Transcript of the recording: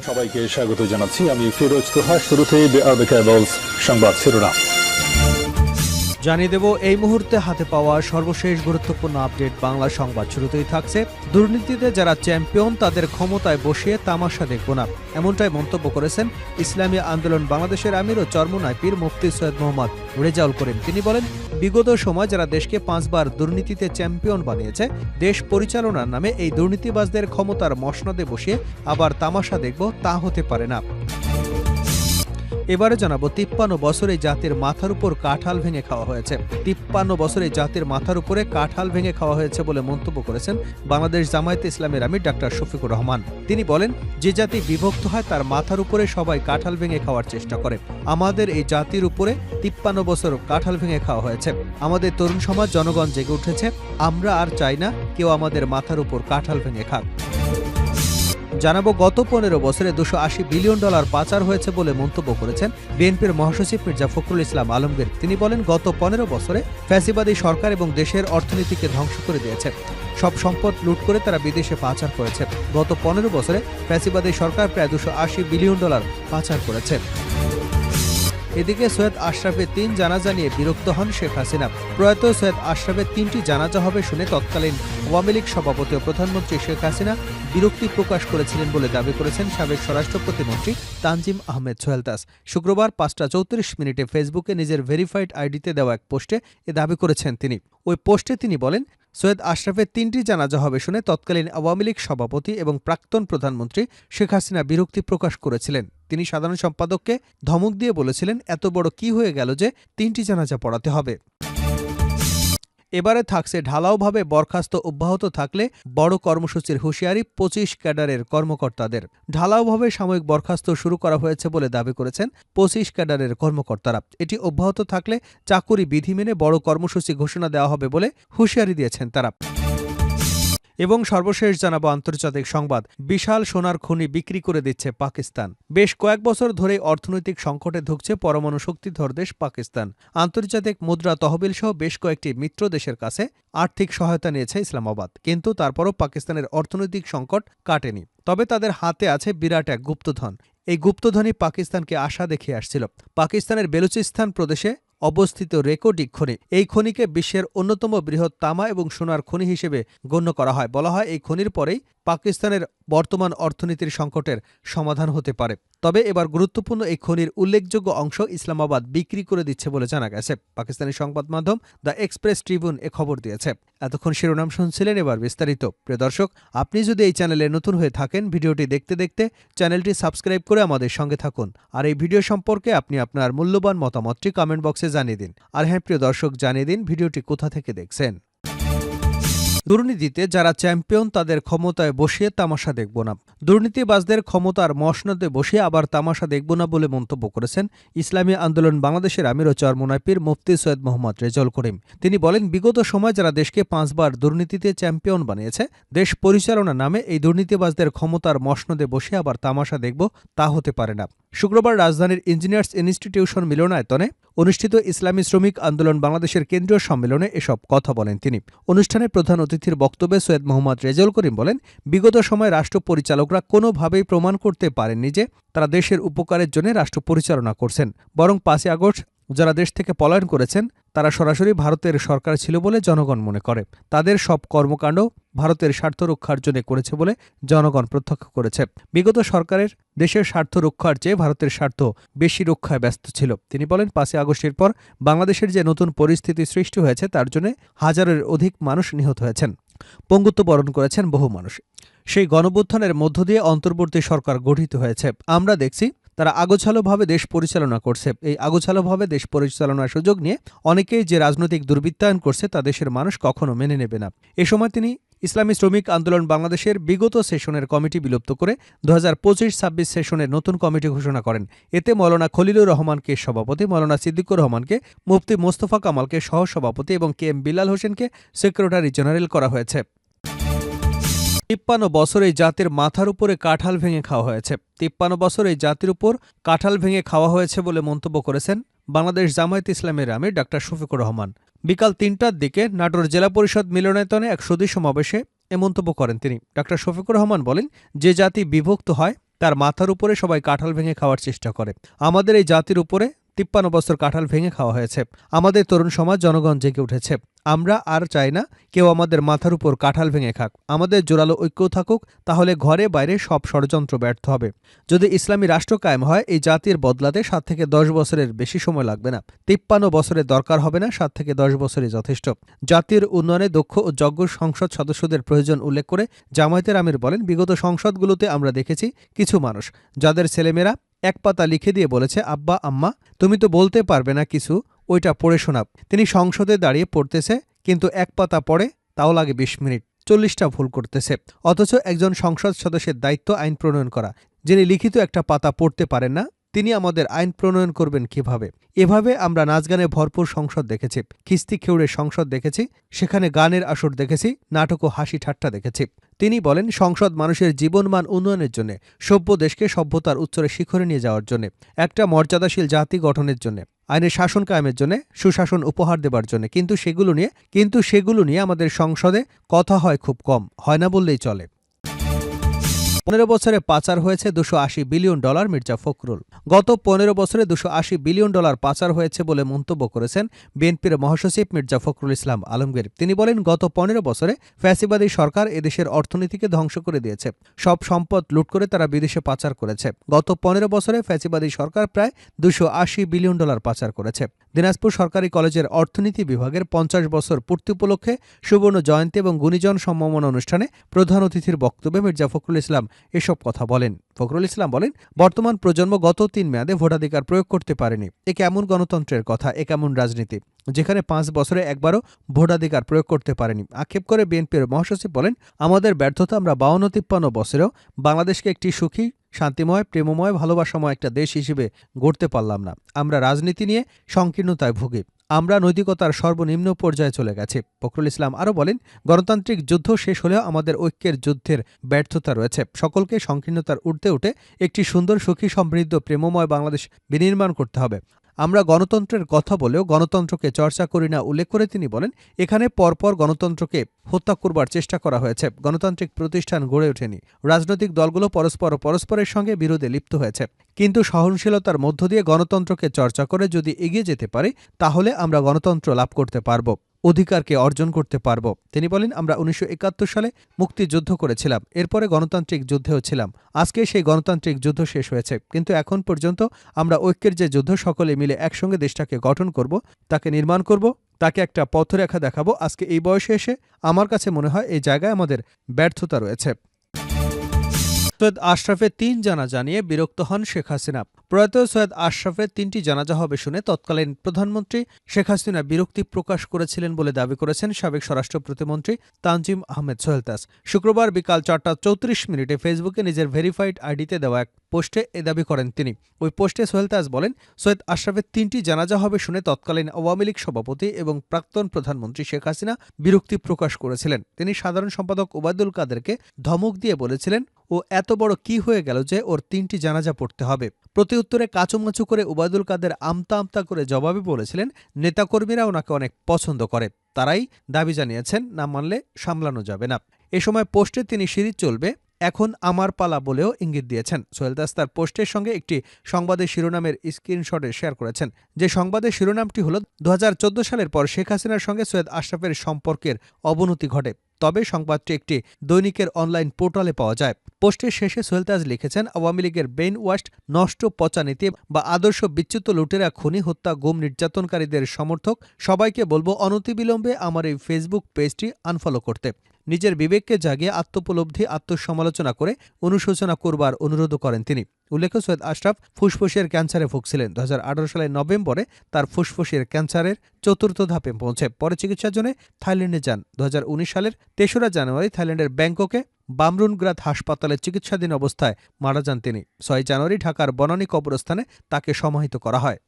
সবাইকে স্বাগত জানাচ্ছি। আমি ফিরোজ তোহা। শুরুতেই সংবাদ শিরোনাম জানিয়ে দেব এই মুহূর্তে হাতে পাওয়া সর্বশেষ গুরুত্বপূর্ণ আপডেট বাংলা সংবাদ। শুরুতেই থাকছে, দুর্নীতিতে যারা চ্যাম্পিয়ন তাদের ক্ষমতায় বসিয়ে তামাশা দেখব না, এমনটাই মন্তব্য করেছেন ইসলামী আন্দোলন বাংলাদেশের আমির ও চরমোনাই পীর মুফতি সৈয়দ মোহাম্মদ রেজাউল করিম। তিনি বলেন, বিগত সময় যারা দেশকে 5 বার দুর্নীতিতে চ্যাম্পিয়ন বানিয়েছে, দেশ পরিচালনার নামে এই দুর্নীতিবাজদের ক্ষমতার মসনদে বসিয়ে আবার তামাশা দেখব, তা হতে পারে না। এবারে জানাবো, 53 বছরে জাতির মাথার উপর কাঁঠাল ভেঙে খাওয়া হয়েছে। 53 বছরে জাতির মাথার উপরে কাঁঠাল ভেঙে খাওয়া হয়েছে বলে মন্তব্য করেছেন বাংলাদেশ জামায়াতে ইসলামের আমির ডাক্তার শফিকুর রহমান। তিনি বলেন, যে জাতি বিভক্ত হয় তার মাথার উপরে সবাই কাঁঠাল ভেঙে খাওয়ার চেষ্টা করে। আমাদের এই জাতির উপরে 53 বছর কাঁঠাল ভেঙে খাওয়া হয়েছে। আমাদের তরুণ সমাজ, জনগণ জেগে উঠেছে। আমরা আর চাই না কেউ আমাদের মাথার উপর কাঁঠাল ভেঙে খাক। জানাবো, গত 15 বছরে $280 বিলিয়ন পাচার হয়েছে বলে মন্তব্য করেছেন বিএনপির মহাসচিব মির্জা ফখরুল ইসলাম আলমগীর। তিনি বলেন, গত 15 বছরে ফ্যাসিবাদী সরকার এবং দেশের অর্থনীতিকে ধ্বংস করে দিয়েছে। সব সম্পদ লুট করে তারা বিদেশে পাচার করেছে। গত 15 বছরে ফ্যাসিবাদী সরকার প্রায় $280 বিলিয়ন পাচার করেছে। এদিকে সৈয়দ আশরাফের 3 জানাজা নিয়ে বিরক্ত হন শেখ হাসিনা। প্রয়াত সৈয়দ আশরাফের 3টি জানাজা হবে শুনে তৎকালীন আওয়ামী লীগ সভাপতি ও প্রধানমন্ত্রী শেখ হাসিনা বিরক্তি প্রকাশ করেছিলেন বলে দাবি করেছেন সাবেক স্বরাষ্ট্র প্রতিমন্ত্রী তানজিম আহমেদ সোহেলতাস। শুক্রবার 5টা 34 ফেসবুকে নিজের ভেরিফাইড আইডিতে দেওয়া এক পোস্টে এ দাবি করেছেন তিনি। ওই পোস্টে তিনি বলেন, সৈয়দ আশরাফের 3টি জানাজা হবে শুনে তৎকালীন আওয়ামী লীগ সভাপতি এবং প্রাক্তন প্রধানমন্ত্রী শেখ হাসিনা বিরক্তি প্রকাশ করেছিলেন। তিনি সাধারণ সম্পাদককে ধমক দিয়ে বলেছিলেন, এত বড় কি হয়ে গেল যে 3টি জানাজা পড়াতে হবে। এবারে থাকছে, ঢালাওভাবে বরখাস্ত অব্যাহত থাকলে বড় কর্মসূচির হুঁশিয়ারি 25 ক্যাডারের কর্মকর্তাদের। ঢালাওভাবে সাময়িক বরখাস্ত শুরু করা হয়েছে বলে দাবি করেছেন 25 ক্যাডারের কর্মকর্তারা। এটি অব্যাহত থাকলে চাকুরি বিধি মেনে বড় কর্মসূচি ঘোষণা দেওয়া হবে বলে হুঁশিয়ারি দিয়েছেন তারা। এবং সর্বশেষ জানাবো আন্তর্জাতিক সংবাদ, বিশাল সোনার খনি বিক্রি করে দিচ্ছে পাকিস্তান। বেশ কয়েক বছর ধরে অর্থনৈতিক সংকটে ধুঁকছে পরমাণু শক্তিধর দেশ পাকিস্তান। আন্তর্জাতিক মুদ্রা তহবিল সহ বেশ কয়েকটি মিত্র দেশের কাছে আর্থিক সহায়তা নিয়েছে ইসলামাবাদ, কিন্তু তারপরও পাকিস্তানের অর্থনৈতিক সংকট কাটেনি। তবে তাদের হাতে আছে বিরাট এক গুপ্তধন। এই গুপ্তধনই পাকিস্তানকে আশা দেখিয়ে আসছিল। পাকিস্তানের বেলুচিস্তান প্রদেশে অবস্থিত রেকর্ডিক খনি, এই খনিকে বিশ্বের অন্যতম বৃহৎ তামা এবং সোনার খনি হিসেবে গণ্য করা হয়। বলা হয়, এই খনির পরেই পাকিস্তানের বর্তমান অর্থনীতির সংকটের সমাধান হতে পারে। তবে এবার গুরুত্বপূর্ণ এই খনির উল্লেখযোগ্য অংশ ইসলামাবাদ বিক্রি করে দিচ্ছে বলে জানা গেছে। পাকিস্তানি সংবাদ মাধ্যম দ্য এক্সপ্রেস ট্রিবিউন এ খবর দিয়েছে। এতক্ষণ শিরোনাম শুনছিলেন, এবার বিস্তারিত। প্রিয় দর্শক, আপনি যদি এই চ্যানেলে নতুন হয়ে থাকেন, ভিডিওটি দেখতে দেখতে চ্যানেলটি সাবস্ক্রাইব করে আমাদের সঙ্গে থাকুন। আর এই ভিডিও সম্পর্কে আপনি আপনার মূল্যবান মতামতটি কমেন্ট বক্সে জানিয়ে দিন। আর হ্যাঁ প্রিয় দর্শক, জানিয়ে দিন ভিডিওটি কোথা থেকে দেখছেন। দুর্নীতিতে যারা চ্যাম্পিয়ন তাদের ক্ষমতায় বসিয়ে তামাশা দেখব না, দুর্নীতিবাজদের ক্ষমতার মসনদে বসিয়ে আবার তামাশা দেখব না বলে মন্তব্য করেছেন ইসলামী আন্দোলন বাংলাদেশের আমির ও চরমোনাই পীর মুফতি সৈয়দ মোহাম্মদ রেজাউল করিম। তিনি বলেন, বিগত সময় যারা দেশকে 5 বার দুর্নীতিতে চ্যাম্পিয়ন বানিয়েছে, দেশ পরিচালনার নামে এই দুর্নীতিবাজদের ক্ষমতার মসনদে বসিয়ে আবার তামাশা দেখব, তা হতে পারে না। শুক্রবার রাজধানীর ইঞ্জিনিয়ার্স ইনস্টিটিউশন মিলনায়তনে অনুষ্ঠিত ইসলামী শ্রমিক আন্দোলন বাংলাদেশের কেন্দ্রীয় সম্মেলনে এসব কথা বলেন তিনি। অনুষ্ঠানে প্রধান অতিথির বক্তব্যে সৈয়দ মোহাম্মদ রেজাউল করিম বলেন, বিগত সময়ে রাষ্ট্র পরিচালকরা কোনোভাবেই প্রমাণ করতে পারেননি যে তারা দেশের উপকারের জন্য রাষ্ট্র পরিচালনা করছেন। বরং 5ই আগস্ট যারা দেশ থেকে পলায়ন করেছেন তারা সরাসরি ভারতের সরকার ছিল বলে জনগণ মনে করে। তাদের সব কর্মকাণ্ড ভারতের স্বার্থ রক্ষার জন্য করেছে বলে জনগণ প্রত্যক্ষ করেছে। বিগত সরকারের দেশের স্বার্থ রক্ষার চেয়ে ভারতের স্বার্থ বেশি রক্ষায় ব্যস্ত ছিল। তিনি বলেন, 5ই আগস্টের পর বাংলাদেশের যে নতুন পরিস্থিতি সৃষ্টি হয়েছে তার জন্য হাজারের অধিক মানুষ নিহত হয়েছেন, পঙ্গুত্ব বরণ করেছেন বহু মানুষ। সেই গণঅভ্যুত্থানের মধ্য দিয়ে অন্তর্বর্তী সরকার গঠিত হয়েছে। আমরা দেখছি তারা আগোছালোভাবে দেশ পরিচালনা করছে। এই আগোছালোভাবে দেশ পরিচালনার সুযোগ নিয়ে অনেকেই যে রাজনৈতিক দুর্বৃত্তায়ন করছে তা দেশের মানুষ কখনো মেনে নেবে না। এ সময় তিনি ইসলামী শ্রমিক আন্দোলন বাংলাদেশের বিগত সেশনের কমিটি বিলুপ্ত করে 2025-26 সেশনের নতুন কমিটি ঘোষণা করেন। এতে মৌলানা খলিলুর রহমানকে সভাপতি, মৌলানা সিদ্দিকুর রহমানকে, মুফতি মোস্তফা কামালকে সহসভাপতি এবং কে এম বিলাল হোসেনকে সেক্রেটারি জেনারেল করা হয়েছে। 53 বছর এই জাতির মাথার উপরে কাঁঠাল ভেঙে খাওয়া হয়েছে। 53 বছর এই জাতির উপর কাঁঠাল ভেঙে খাওয়া হয়েছে বলে মন্তব্য করেছেন বাংলাদেশ জামায়াতে ইসলামের আমির ডাক্তার শফিকুর রহমান। বিকাল 3টার দিকে নাটোর জেলা পরিষদ মিলনায়তনে এক সুধী সমাবেশে এ মন্তব্য করেন তিনি। ডাক্তার শফিকুর রহমান বলেন, যে জাতি বিভক্ত হয় তার মাথার উপরে সবাই কাঁঠাল ভেঙে খাওয়ার চেষ্টা করে। আমাদের এই জাতির উপরে ৫৩ বছর কাঁঠাল ভেঙে খাওয়া হয়েছে। আমাদের তরুণ সমাজ জনগণ জেগে উঠেছে। আমরা আর চাই না কেউ আমাদের মাথার উপর কাঁঠাল ভেঙে খাক। আমাদের জোরালো ঐক্য থাকুক, তাহলে ঘরে বাইরে সব ষড়যন্ত্র ব্যর্থ হবে। যদি ইসলামী রাষ্ট্র কায়েম হয়, এই জাতির বদলাতে ৭ থেকে ১০ বছরের বেশি সময় লাগবে না। ৫৩ বছরের দরকার হবে না, ৭ থেকে ১০ বছরই যথেষ্ট। জাতির উন্নয়নে দক্ষ ও যোগ্য সংসদ সদস্যদের প্রয়োজন উল্লেখ করে জামায়াতের আমির বলেন, বিগত সংসদগুলোতে আমরা দেখেছি কিছু মানুষ যাদের ছেলেমেয়েরা এক পাতা লিখে দিয়ে বলেছে, আব্বা আম্মা তুমি তো বলতে পারবে না কিছু, ওইটা পড়ে শোনাব। তিনি সংসদে দাঁড়িয়ে পড়তেছে, কিন্তু এক পাতা পড়ে তাও লাগে ২০ মিনিট, ৪০টা ভুল করতেছে। অথচ একজন সংসদ সদস্যের দায়িত্ব আইন প্রণয়ন করা। যিনি লিখিত একটা পাতা পড়তে পারেন না, তিনি আমাদের আইন প্রণয়ন করবেন কিভাবে? এভাবে আমরা নাচগানে ভরপুর সংসদ দেখেছি, খিস্তি খেউড়ে সংসদ দেখেছি, সেখানে গানের আসর দেখেছি, নাটক ও হাসি ঠাট্টা দেখেছি। তিনি বলেন, সংসদ মানুষের জীবনমান উন্নয়নের জন্য, সভ্য দেশকে সভ্যতার উচ্চরে শিখরে নিয়ে যাওয়ার জন্য, একটা মর্যাদাশীল জাতি গঠনের জন্য, আইনের শাসন কায়েমের জন্য, সুশাসন উপহার দেবার জন্য। কিন্তু সেগুলো নিয়ে আমাদের সংসদে কথা হয় খুব কম, হয় না বললেই চলে। ১৫ বছরে পাচার হয়েছে $২৮০ বিলিয়ন মির্জা ফখরুল। গত ১৫ বছরে $২৮০ বিলিয়ন পাচার হয়েছে বলে মন্তব্য করেছেন বিএনপির মহাসচিব মির্জা ফখরুল ইসলাম আলমগীর। তিনি বলেন, গত ১৫ বছরে ফ্যাসিবাদী সরকার এদেশের অর্থনীতিকে ধ্বংস করে দিয়েছে। সব সম্পদ লুট করে তারা বিদেশে পাচার করেছে। গত ১৫ বছরে ফ্যাসিবাদী সরকার প্রায় $২৮০ বিলিয়ন পাচার করেছে। দিনাজপুর সরকারি কলেজের অর্থনীতি বিভাগের ৫০ বছর পূর্তি উপলক্ষে সুবর্ণ জয়ন্তী এবং গুণীজন সম্মাননা অনুষ্ঠানে প্রধান অতিথির বক্তব্যে মির্জা ফখরুল ইসলাম এসব কথা বলেন। ফখরুল ইসলাম বলেন, বর্তমান প্রজন্ম গত ৩ মেয়াদে ভোটাধিকার প্রয়োগ করতে পারেনি। এ কেমন গণতন্ত্রের কথা, এ কেমন রাজনীতি, যেখানে ৫ বছরে একবারও ভোটাধিকার প্রয়োগ করতে পারেনি। আক্ষেপ করে বিএনপির মহাসচিব বলেন, আমাদের ব্যর্থতা, আমরা ৫২-৫৩ বছরেও বাংলাদেশকে একটি সুখী, শান্তিময়, প্রেমময়, ভালোবাসাময় একটা দেশ হিসেবে গড়তে পারলাম না। আমরা রাজনীতি নিয়ে সংকীর্ণতায় ভুগি। আমরা নৈতিকতার সর্বনিম্ন পর্যায়ে চলে গেছি। ফখরুল ইসলাম আরও বলেন, গণতান্ত্রিক যুদ্ধ শেষ হলেও আমাদের ঐক্যের যুদ্ধের ব্যর্থতা রয়েছে। সকলকে সংকীর্ণতার ঊর্ধ্বে উঠে একটি সুন্দর, সুখী, সমৃদ্ধ, প্রেমময় বাংলাদেশ বিনির্মাণ করতে হবে। আমরা গণতন্ত্রের কথা বলেও গণতন্ত্রকে চর্চা করি না উল্লেখ করে তিনি বলেন, এখানে পরপর গণতন্ত্রকে হত্যা করবার চেষ্টা করা হয়েছে। গণতান্ত্রিক প্রতিষ্ঠান গড়ে ওঠেনি। রাজনৈতিক দলগুলো পরস্পরের সঙ্গে বিরোধে লিপ্ত হয়েছে। কিন্তু সহনশীলতার মধ্য দিয়ে গণতন্ত্রকে চর্চা করে যদি এগিয়ে যেতে পারি, তাহলে আমরা গণতন্ত্র লাভ করতে পারব, অধিকারকে অর্জন করতে পারব। তিনি বলেন, আমরা ১৯৭১ সালে মুক্তিযুদ্ধ করেছিলাম, এরপরে গণতান্ত্রিক যুদ্ধেও ছিলাম। আজকে সেই গণতান্ত্রিক যুদ্ধ শেষ হয়েছে, কিন্তু এখন পর্যন্ত আমরা ঐক্যের যে যুদ্ধ, সকলে মিলে একসঙ্গে দেশটাকে গঠন করব, তাকে নির্মাণ করব, তাকে একটা পথরেখা দেখাবো। আজকে এই বয়সে এসে আমার কাছে মনে হয় এই জায়গায় আমাদের ব্যর্থতা রয়েছে। সৈয়দ আশরাফের ৩ জানাজা নিয়ে বিরক্ত হন শেখ হাসিনা। প্রয়াত সৈয়দ আশরাফের ৩টি জানাজা হবে শুনে তৎকালীন প্রধানমন্ত্রী শেখ হাসিনা বিরক্তি প্রকাশ করেছিলেন বলে দাবি করেছেন সাবেক স্বরাষ্ট্র প্রতিমন্ত্রী তানজিম আহমেদ সোহেলতাজ। শুক্রবার বিকাল ৪টা ৩৪ ফেসবুকে নিজের ভেরিফাইড আইডিতে দেওয়া এক পোস্টে এ দাবি করেন তিনি। ওই পোস্টে সোহেলতাজ বলেন, সৈয়দ আশরাফের ৩টি জানাজা হবে শুনে তৎকালীন আওয়ামী লীগ সভাপতি এবং প্রাক্তন প্রধানমন্ত্রী শেখ হাসিনা বিরক্তি প্রকাশ করেছিলেন। তিনি সাধারণ সম্পাদক ওবায়দুল কাদেরকে ধমক দিয়ে বলেছিলেন, ও এত বড় কি হয়ে গেল যে ওর ৩টি জানাজা পড়তে হবে। প্রতি উত্তরে কাচুমাচু করে ওবায়দুল কাদের আমতা আমতা করে জবাবে বলেছিলেন, নেতাকর্মীরা ওনাকে অনেক পছন্দ করে, তারাই দাবি জানিয়েছেন, না মানলে সামলানো যাবে না। এ সময় পোস্টে তিনি সিরিজ চলবে, এখন আমার পালা বলেও ইঙ্গিত দিয়েছেন। সোহেলতাজ তার পোস্টের সঙ্গে একটি সংবাদের শিরোনামের স্ক্রিনশটে শেয়ার করেছেন। যে সংবাদের শিরোনামটি হল, ২০১৪ সালের পর শেখ হাসিনার সঙ্গে সৈয়দ আশরাফের সম্পর্কের অবনতি ঘটে। তবে সংবাদটি একটি দৈনিকের অনলাইন পোর্টালে পাওয়া যায়। পোস্টের শেষে সোহেলতাজ লিখেছেন, আওয়ামী লীগের ব্রেইন ওয়াশ, নষ্ট পচা নীতি বা আদর্শ বিচ্যুত লুটেরা, খুনি, হত্যা, গুম, নির্যাতনকারীদের সমর্থক সবাইকে বলবো অনতিবিলম্বে আমার এই ফেসবুক পেজটি আনফলো করতে। নিজের বিবেককে জাগিয়ে আত্মোপলব্ধি, আত্মসমালোচনা করে অনুশোচনা করবার অনুরোধ করেন তিনি। উল্লেখ্য, সৈয়দ আশরাফ ফুসফুসের ক্যান্সারে ভুগছিলেন। ২০১৮ সালের নভেম্বরে তার ফুসফুসের ক্যান্সারের ৪র্থ ধাপে পৌঁছে পরে চিকিৎসার জন্য থাইল্যান্ডে যান। ২০১৯ সালের ৩রা জানুয়ারি থাইল্যান্ডের ব্যাংককে বামরুনগ্রাদ হাসপাতালে চিকিৎসাধীন অবস্থায় মারা যান তিনি। ৬ জানুয়ারি ঢাকার বনানী কবরস্থানে তাকে সমাহিত করা হয়।